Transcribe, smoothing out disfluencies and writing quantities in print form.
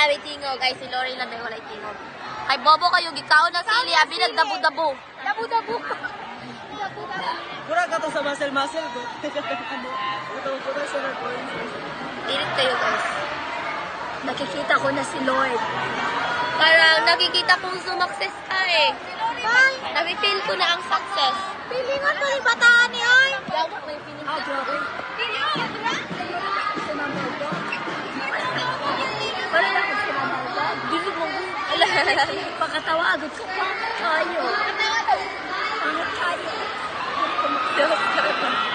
may tingog. Ay, si Lori lang may walay tingog. Kay Bobo kayo, gikaon na sili, abi nagdabu-dabu. Dabu-dabu. Pura ka to sa muscle-muscle ko. Pura sa nag-coins. Dirit kayo, guys. Nakikita ko na si Lord. Parang nakikita kong sumakses ka eh. Nabi-feel ko na ang success. Pilingan pa rin bataan ni Ay. Gawa, may pinintas ko. Wala na ako sinamagad. Dili mo mo. Pakatawa agad ko pa. Tayo. Pangit tayo. Diba?